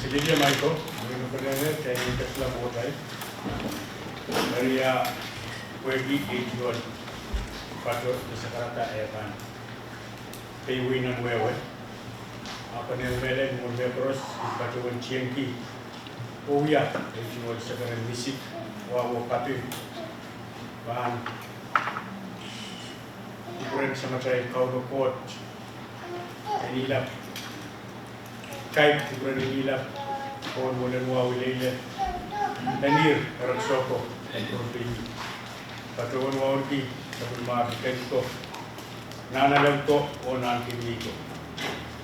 Silivia Michael, Mino Training Tesla Botai, Maria Wegi Age Pato, the Sakarata Airpan, Pay Win and Wewe, Apanel Mele, Mundebros, Pato and Chienki, Oya, Age was Sakar and Visit, Wawa Patu, Van, Brent Samatai, Kaudo Court, and Ila. Kait Ibranila, or Molenwa Wilele, Nanir, Raksoko, and Kurpi, Patron Warki, Sabulmar Kenko, Nana Lemko, or Nanki Miko.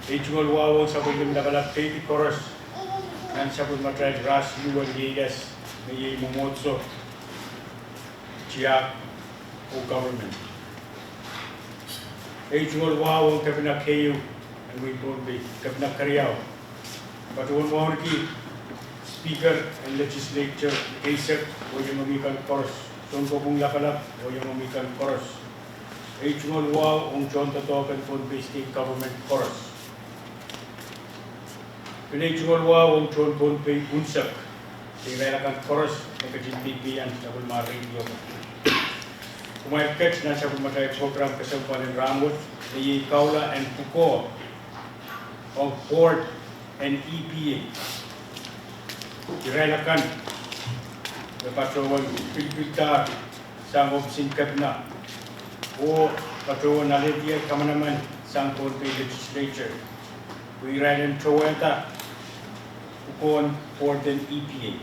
Each one wow, Sabulum developed 80 chorus, and Sabulmatrai Ras, you and Yegas, May Momotso, Chia, or government. Each one wow, Kabina Kayu, and we don't be Kabina Kariao. But one speaker and legislature Acer o yung umikan chorus. Son ko kung lakalap o yung umikan chorus. H1 wow ang John Tatokan Phone-based state government chorus. H1 wow ang John Phone-pay unsak. Tingalakan chorus na kajintipian sa Bulmar Radio. Kumayakit na sa Bulmatay program kasampanan Ramot na Kaula and Puko of Port and EPA. Direlakan patrowan pilpiltar sang singkat na o patrowan nalitiya kamanaman sang Phone-pay legislature. Wiralan trowenta ukon Port and EPA.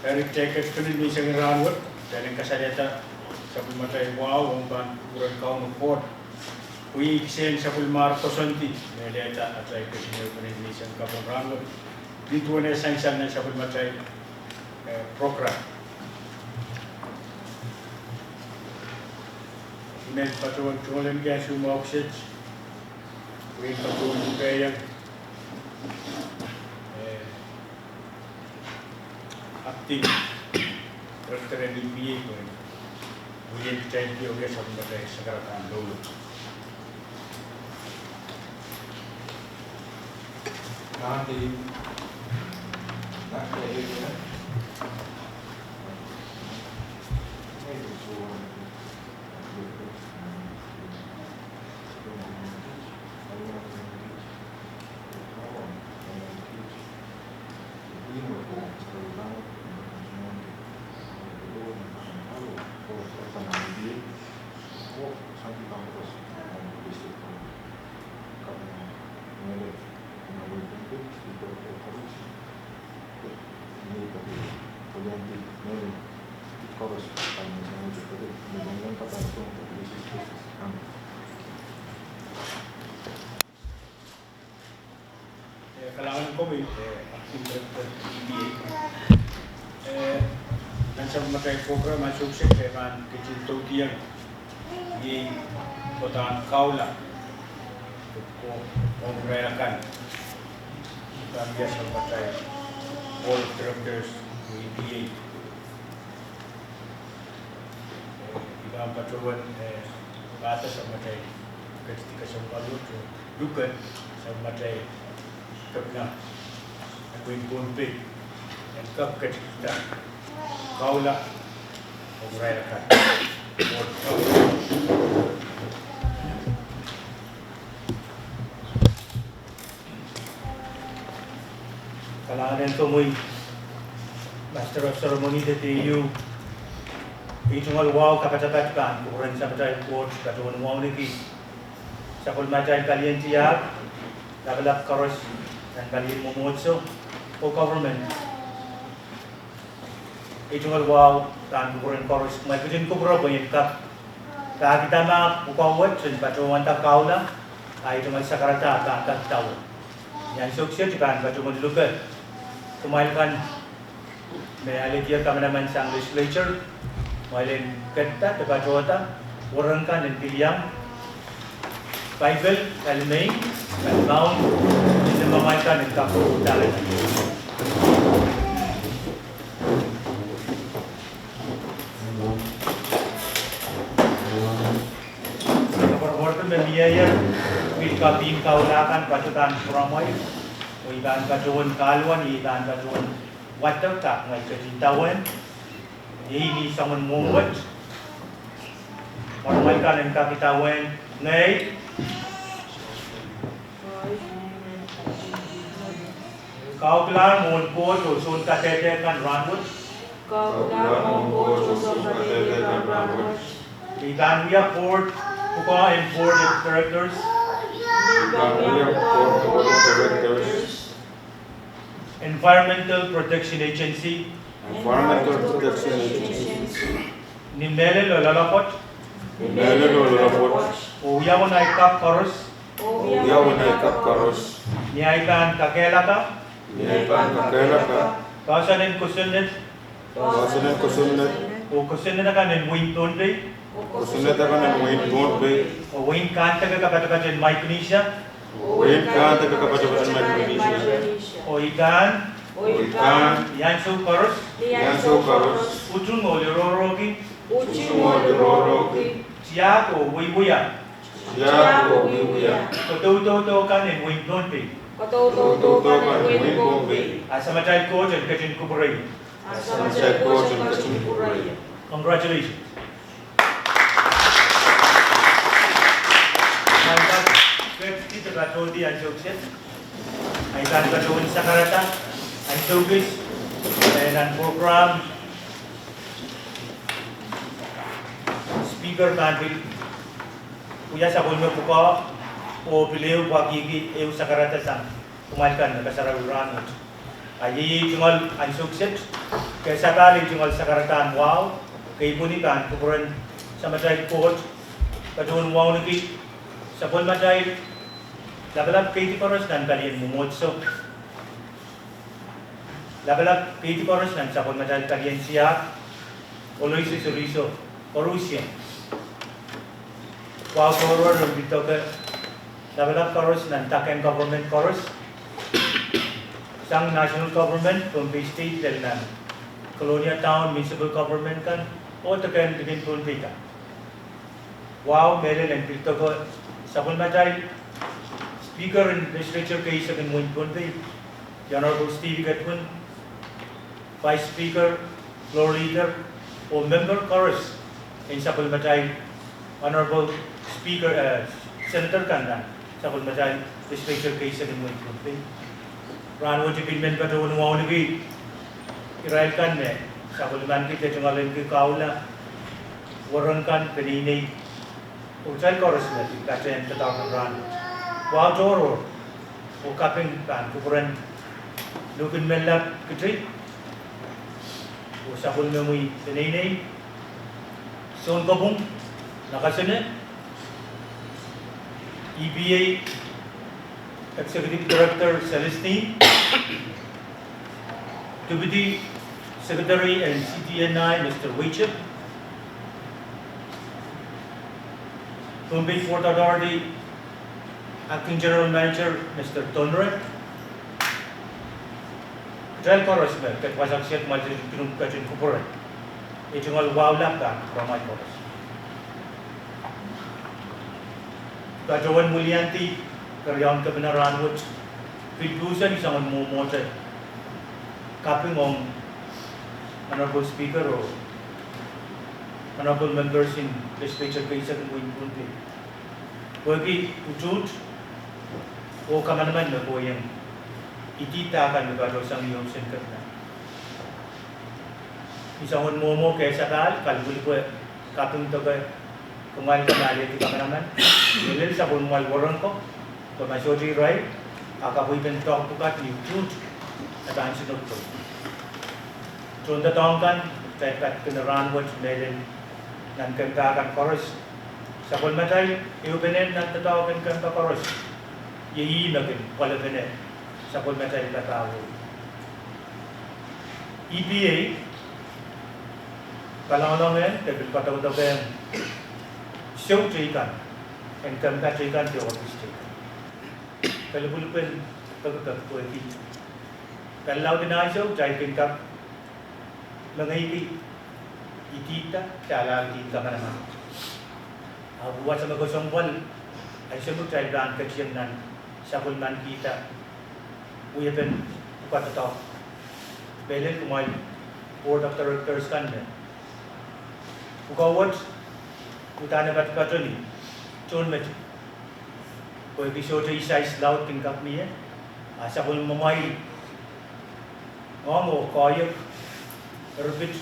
Eric Checkers kunin ni sang ranwat daling kasalita sa Bulmatay wow ang ban kurang kaun Port. We send sa Bulmar Kosanti, Meleta at like the Mission Kapon dito na essential na sa Bulmatay program. Email Patron Cholan Gas Oxygen, we Patron Upaya, acting Director and EPA, we intend to get some of the Sakaratan Lolo. Nanti nak jadi mana? Kailangan ko may acting director EPA. Nasa Bulmatay program ang suksik kaya man kicinto tiyang di kotaan kaula ko pangurayakan kami sa Bulmatay board of directors ng EPA. Ibang patrowan bata sa Bulmatay ketika sa Bulmatay lukan sa Bulmatay Kapna, aku Phone-pay, and Kap Katika, Kaula, of Rayakan, or Kailangan ito mo'y Master of Ceremony that you itong alwaw kapacapat kan, kukuran sa Matay Court, katuwan mo niki, sa Bulmatay Kalientiyak, Dabalap Karos, dan kalian memotso o government itong alwaw tan kukuran koros may kujin kubro ko yung kap kita ma ukawat sun patungan ta kaula ay itong sakarata ka tawo yan sukses kan patungan lugar kumailkan may aligya kami naman sa legislature mailin kenta tapatota orang kan dan piliyang Bible kalmay kalmaun mamakan ng kapo dalan. Kapag order ng biyaya, with kabing kaulakan, pasutan pramoy, ikan kajuan kaluan ikan kajuan water tak ngai kecintawan ini sangat muat orang kan yang kapitawan ngai kau kelar mohon ko sun katete kan rambut ikan dia port buka imported characters Environmental Protection Agency Nimele Lolalapot Uyawan Aikap Koros Niaikan Kakelaka Kasanin Kusunet Kusunet akan Wing Tunde Wing Kanta Kapatakajan Micronesia O ikan Yansu Koros Ujung Oliroroki Siak o Wibuya Koto kan in Wing Tunde Asamatay Coach and Kachin Kupuray Congratulations. Kita katodi ang sukses. Ay kan katodi sa karata. Ang sukses. Ang program. Speaker kantil. Kuya sa kulmo po ko. O pilih wagigi eu sa karata sang. Kumalkan na kasararuran. Ay jungal ang sukses. Kaya sakali jungal sa karata. Wow. Kay punikan kupuran sa matay coach. Katodi wow niki. Sa pun matay Labalab 80 koros nan kalian mumotso. Labalab 80 koros nan sa pun matay kalian siya. Oloy si Suriso. Korusya. Wow forward ng dito ka. Labalab koros nan taken government koros. Sang national government from Bay State del nan. Colonial Town municipal government kan. O taken digin pun pika. Wow meron ng dito ka. Sa pun matay Speaker in Legislature kay sa Kinwin Punti, the Honorable Stevie Gatwin, Vice Speaker, Floor Leader, o Member Chorus in Sapulmatay, Honorable Speaker, Senator Kanda, Sapulmatay, Legislature kay sa Kinwin Punti. Rano Tipinmen Patuan Waunagi, Israel Kanda, Sapulman kita Jungalin Kikaula, Warren Kan, Penini, Uchal Chorus na, kasi ang tatawag Rano. Wow Toro, o kaping kan kupuran lukin melak kitri, o sabon memoy senene, son kabung nakasene, EPA Executive Director Celestine, Deputy Secretary and CTNI Mr. Weichep, Bombay Port Authority Acting General Manager Mr. Tonre, Trail Chorus Mel, kat wasak siyat majid pinung kacin kupuran. Ito ngal wawlak ka, ramay chorus. Kajawan Mulyanti, karyawan kebenaran wut, pitlusan isang mumotay. Kaping om Honorable Speaker o Honorable Members in Legislature kay sa Kinwin Punti. Bagi ujud o kamanaman na po yung ititakan na gado sa iyong singkat na. Isang mo kaya sakal, kalbuli po kaping tagay kumal ka na aliti kamanaman. Nilil sa kunmal warang ko, kumasyoji ray, akapoy bentok pukat ni ujud at ang sinod ko. Tunda tongkan, kat kinaran wat melin ng kantakan chorus. Sa kulmatay, iubenin ng tatawagan kang kaparos. Iinagin, wala benin. Sa kulmatay tatawag. EPA, kalangan tabil patawag-tawag siyaw chikan, and kamka chikan di office chikan. Kalabulupin, pagkakapwede. Kalaw din na siyaw, chikin kap, mangaypi, itita, kalagitin ka naman. Buat sa magosong wal ay siyempre dahil daan kagsyan nan sa kulman kita we have been got the top. Belen kumai board of directors kan ne. Ukawat utana bat patoni chon met. Ko episode size laut tingkat ni asa pun mamai ngomo koyek rubit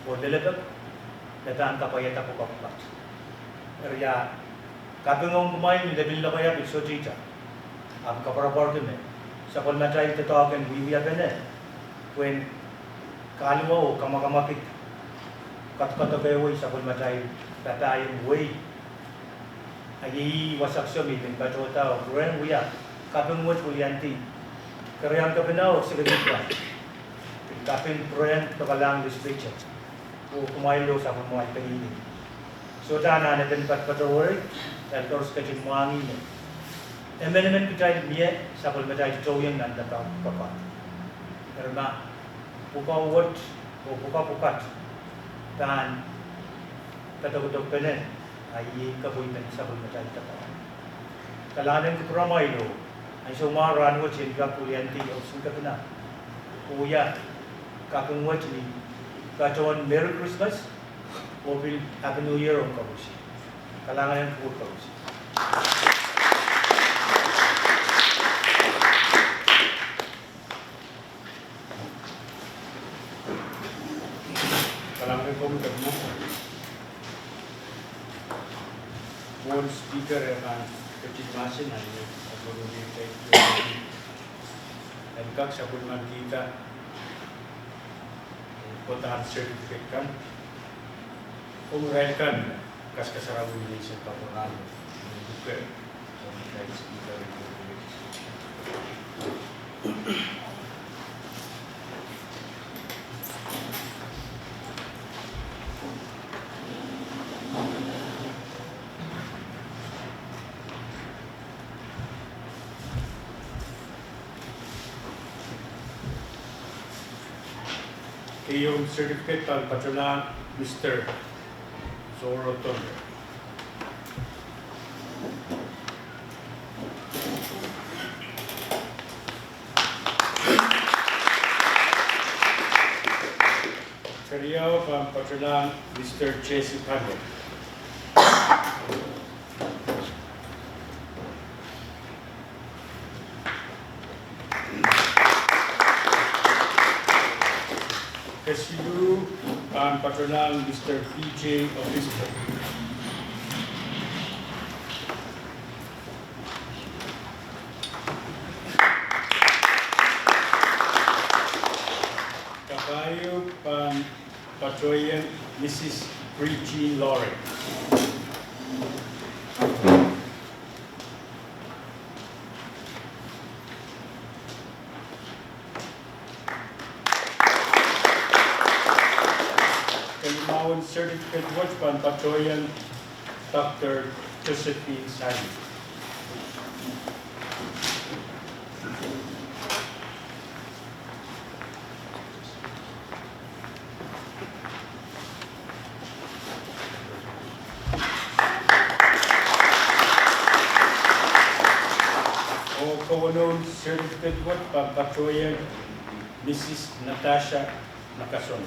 o delebek datan kapaya tapu kapat. Ria kapengong kumai ni debil lokaya episode ita. Am kapara board ne. Sapol matay to talk and we are bene when kalmo kama kit kat bewe sapol matay tatay way ayi wasak syomi bin batota ren we are kapeng wat ulianti karyang kapenao sigedita kapeng proyen to kalang district o kumailo sa kumay pagini so dana na den patpatore el tors kajin muangi ne amendment kita ni sapol medai joyang nan datang kapat karena pukawat o pukapukat dan kata-kata penen ayi kabuitan sapol medai datang kalanan ko pramailo ay sumaran ko cinta kulianti o singkatna kuya kakungwat ni kacawan Merry Christmas o bil Happy New Year ang kabusi kalangan ko kabusi One speaker akan kecil masih nanya sebelum kita dan kak sebelum kita kotaan sertifikat kan umurkan kas kasarabu ini setahunan bukan dari speaker itu yung certificate ng patronan Mr. Zoro Tondo. Kariyaw ng patronan Mr. Jesse Pando. Kasilu ang patronan Mr. PJ Obispo. Kabayo pang patroyan Mrs. Bridgie Lauren. Certificate watch pan patroyan Dr. Josephine Sani. O kawanon certificate watch pan patroyan Mrs. Natasha Nakason.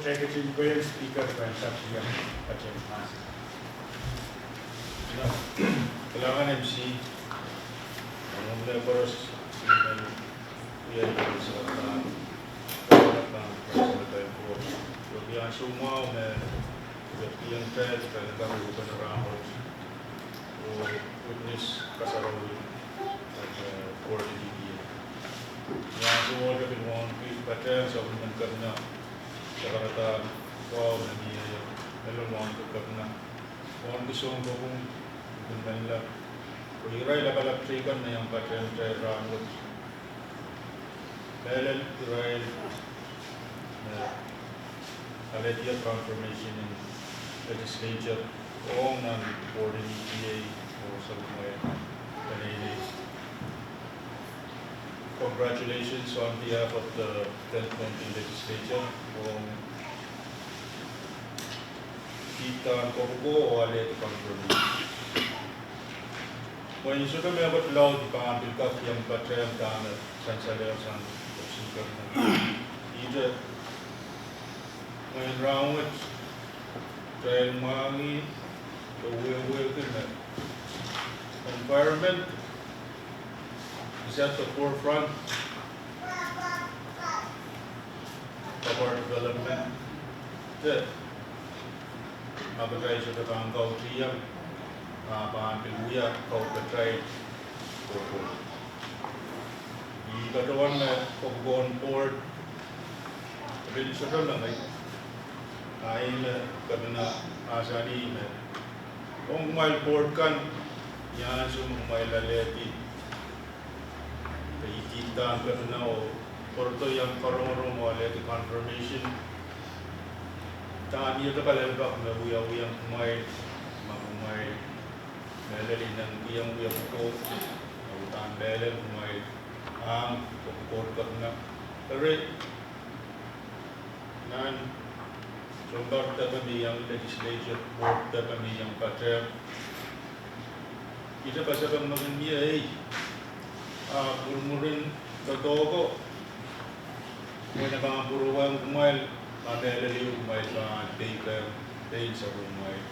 Secretary Speaker for Saksiyan Pachin Mas. Kailangan MC ang mga boros ng iyan sa ng personal ko. Yung yang semua yang test dan kami bukan orang o witness kasarawi for the EPA. Yang semua kami mohon paten sa mga na Jakarta wow nagi melon mohon na mohon gusto ko kung nila Irai la kalapsikan na yung patent ramot. Parallel Irai already confirmation in legislature on and board in EPA or somewhere Canadian. congratulations on behalf of the 1020 legislature kung kita ko o ale contribution. When you sudah melakukan laut di pengambil kaki yang patriam tanah sansaleo san opsikan ide when round trail mangi the way kena environment is at the forefront of our development. The Abagai sudah bangkau triam Pahampiluya kau betray koko. Di katawan na kogon port, tapi sudah lang ay kami na asani na. Kung may port kan, yan may laleti. Kaya kita kami na o porto yang karong-karong mo laleti confirmation. Tangan niya kakalembak na uyang may Melody ng iyang ko, utang belen may ang pagkakot na pero nan sundot na kami ang legislature board na kami ang patriarch kita pa sa kang magandang murmurin totoo ko may nakangapuruan kumail mamelali kumail pa day sa kumail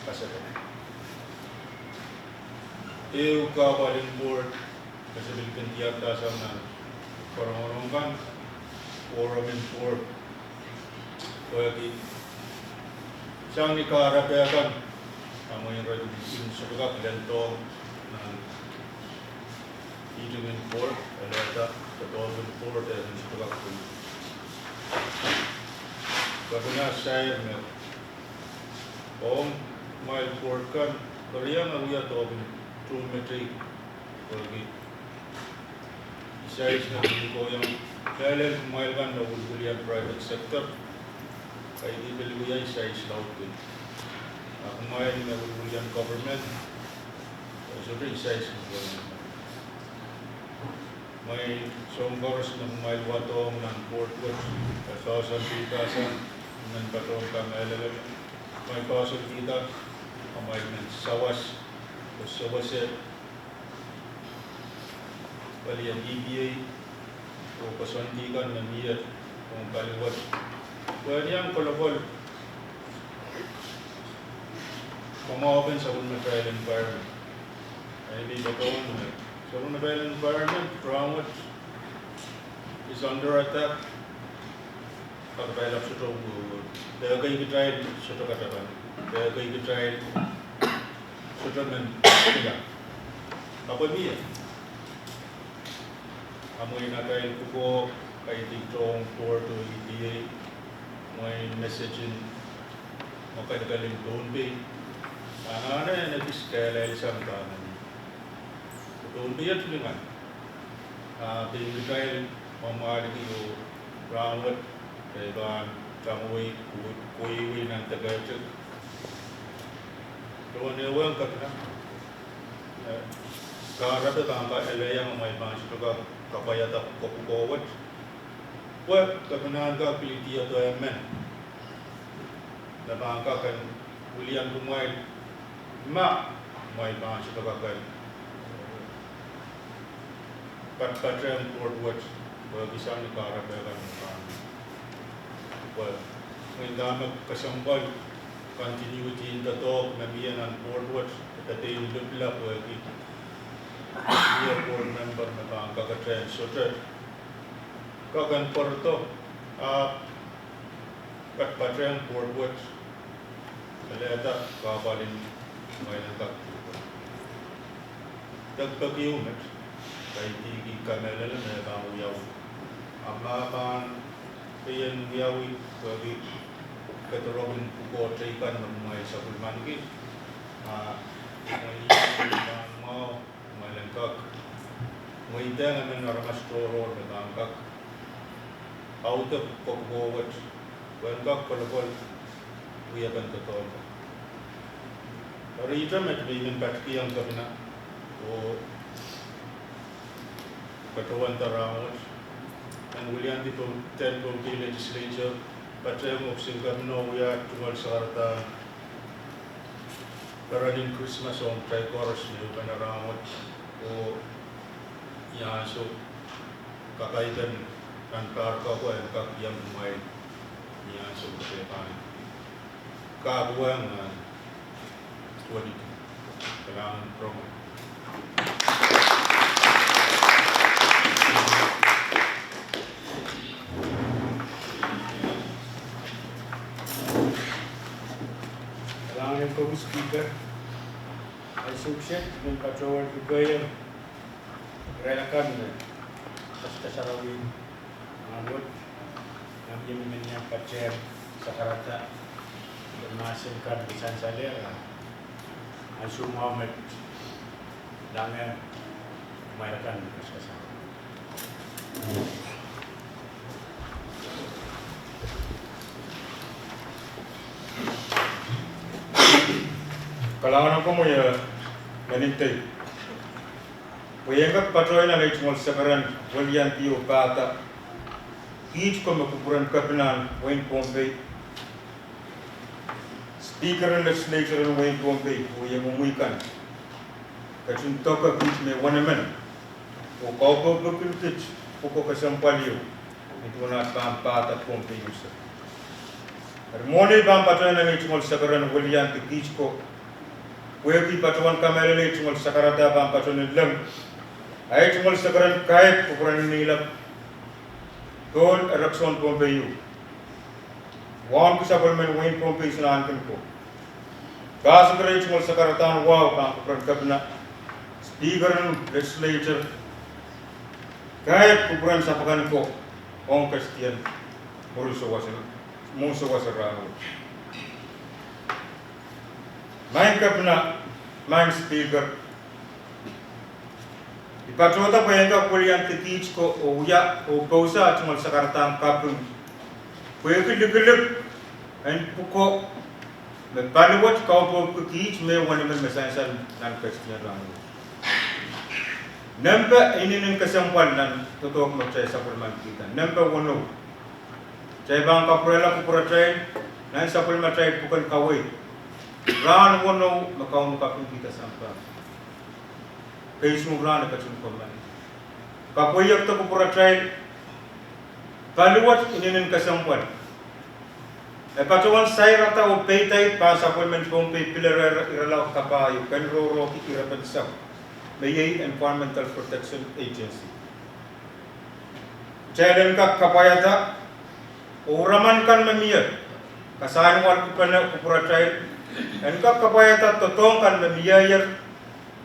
kasabay eu kabalin board kasi bilkan tiyak dasam na orang-orang kan forum and board kaya ki siyang nikarapayakan ang mga resolution sa pagkakilanto ng eating in board alata sa tawag board at sa pagkakilanto kasi na share na kung may board kan kaya nga uya tawag true metric bagi size na ko yung kailan kumailkan na ulgulian private sector kaya di beluya size laut din kumail na ulgulian government so rin size may songkors na kumail watong ng port watch 1,000 3,000 ng patong kamailala may pasok kita kumail ng sawas so was it bali ang EPA o pasandikan na niya kung kaliwat well yang kolokol kumawapan sa unmaterial environment ay hindi ba ito sa unmaterial environment groundwood is under attack pagkailap sa ito dahil kayo kitrail sa ito katapan dahil kayo kitrail Sudraman sila. Ako niya. Amoy na kayo ko kay ditong tour to EPA. May message in makadagaling doon ba. Ano na nag-iskala isang kanan. Doon ba yan tulingan. Pinagkail mamahalik yung roundwood kaya ba kamoy kuiwi ng Tagalog. Tuan ewan katna, karena tangga elayang may bansi tu ka kapayata kopukowat, wah katna ka piliti atau emen, na bangka kan William Kumail, may bansi tu ka kan, patram port wah bisa ni karena kan, wah mendamak kesambal. Continuity in the talk, nabiyan ang board watch, at yung lubla po, board member na bang kakatrain. So, kagan porto, katpatrain board watch, kaleta, kabalin, may nagkaktuwa. Dagpag-unit, kay tigi kanala na bang uyaw. Ang maban, kayan uyawi, wagi, katurogin ko tripan ng mga sa pulmangi may mau malangkak may dang ang naramas toro na bangkak out of kokowat bangkak kolokol uyakan totoo pero ito met bimin patki ang kabina o Batawan Tarawat, and William Temple Legislature, Patrem of Singamno, we are to Malsarta, Paranin Christmas on Tricoros, Milpan around, or Yaso, Kakaitan, and Karkako, and Kakyam, my Yaso, Japan. Kabuang and 22, around program. Como speaker, I suggest ng patrol kayo relakan sa sarawin ngamot ng yamin niya pacer sa karata bermasin kan bisan salera asu Muhammad langan kumailakan sa sarawin. Kalau ko mo ya manintay. Wayang patrol na cuma sakaran walian tiyo bata. Each ko makukuran kapinan Wayne Pompey. Speaker and legislature in Wayne Pompey wayang umuikan. Kacun toka each me wanaman. O kau bukil each poko kasampaliyo. Ito na bata Pompey usa. Harmoni bang patrol na cuma sakaran walian each ko. Weki patuan kamera ni cuma sakarata bang patuan lam, ay cuma sakaran kait ukuran nilap, don erakson Pompey. Wan kisapalmen Wayne Pompey sinaankan ko. Kaso kaya cuma sakaratan wow bang ukuran kabna, speaker legislature, kait ukuran sapakan ko, ong Kristian, musuh wasarano. Main kapna, main speaker. Ipatota pa yung kulian teach ko o uya o pausa cuma sakartang kapung. Kuya kilig and puko. Magpaliwat kau po teach me wani man masansan ng Christian language. Nampa ini ng kasampal ng totoo magchay sa pulman kita. Nampa wano. Chay bang kapurela kupura chay, nang sa pulman chay pukan kaway. Ran wono makau kapin kita sampai. Kaismu ran kacun korban. Kapoyak to kupura trail. Paluat inin kasampan. Epatuan sai rata o peitai pa supplement Pompey pilar iralaw kapayo kanroro kikirapan sa Mayay Environmental Protection Agency. Jalen ka kapayata uraman kan mamiyat. Kasayan wal kupura trail. Engkau kapayata totong kan membiayar,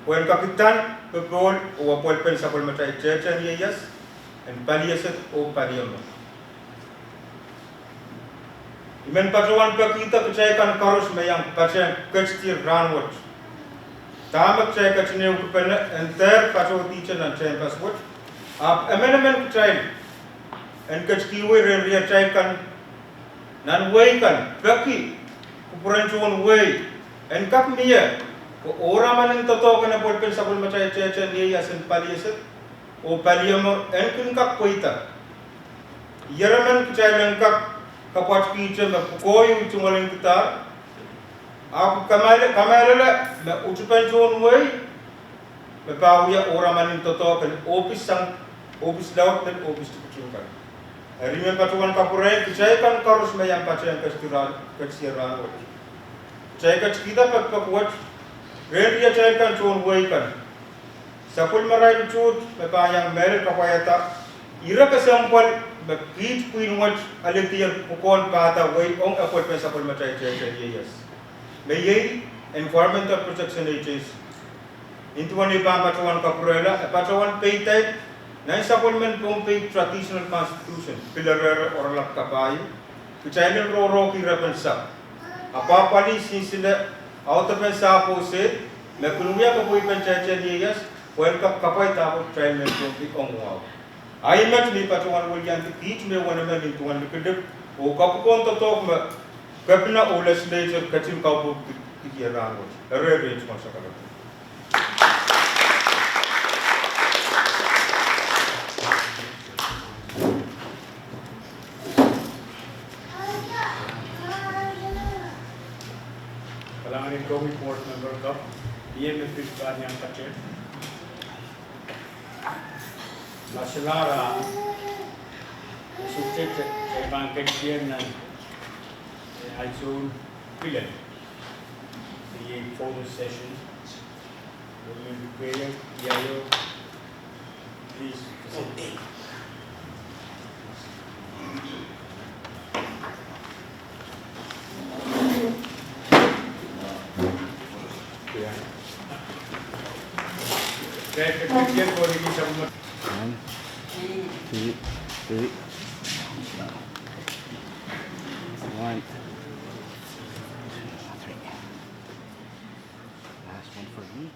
kuen kapitan bebol o apol pensapol macai cecen yeyas, en paliaset o paliam. Imen pacuan kita kecaikan karus mayang pacen kecil ranwat. Tamak cai kecine ukupena enter pacu teacher nan cai paswat. Ap emen kecai, en keckiwe renria cai kan nan way kan baki. Kupuran cuman way, engkap niya, ko orang mana toto kena bolpen sabun macam cecen dia yasin paliaset, o paliamo engkap kuita. Yaraman kecai engkap kapat kicem, koyu cuma leng kita, aku kamera le ucapan cuman way, bepahu ya orang mana toto kena office laut dan office dikucurkan. Hari ini patuan kapurai kecai kan karus mayang pacian kesiran. Cai kita pakuat, dia cai kan cuman way kan. Sapul marai cut, yang merek kapayata, ira kesampal, bekit kuinwat alitiar pukon pata way ong apot pe sapul marai cai yes. Mayay Environmental Protection Agency. Intuan ibang patuan kapurai la, patuan peitai. Nai supplement Pompey traditional constitution pilar oralak kapayo kichailin roro kirapan sa apa pali sinsila autapen sa po se mekulumya kapoy panchacha niyas wen kapay tapo trial Pompey ongwaw ay mat ni patuan walian teach me wana man intuan likadip o kapukon totok ma kapna o legislature kacil kapo kikiran wo range masakala Amin Komi Board Member Cup, DMF Kanyang Kache, Masalara, Sukset sa ibang kaibigan ng Alzun Pilan. The photo session. Will you prayer, Yayo, please proceed. Kaya picture ko rin sa mga 1, 2, 3. 1, 3. Last one for me.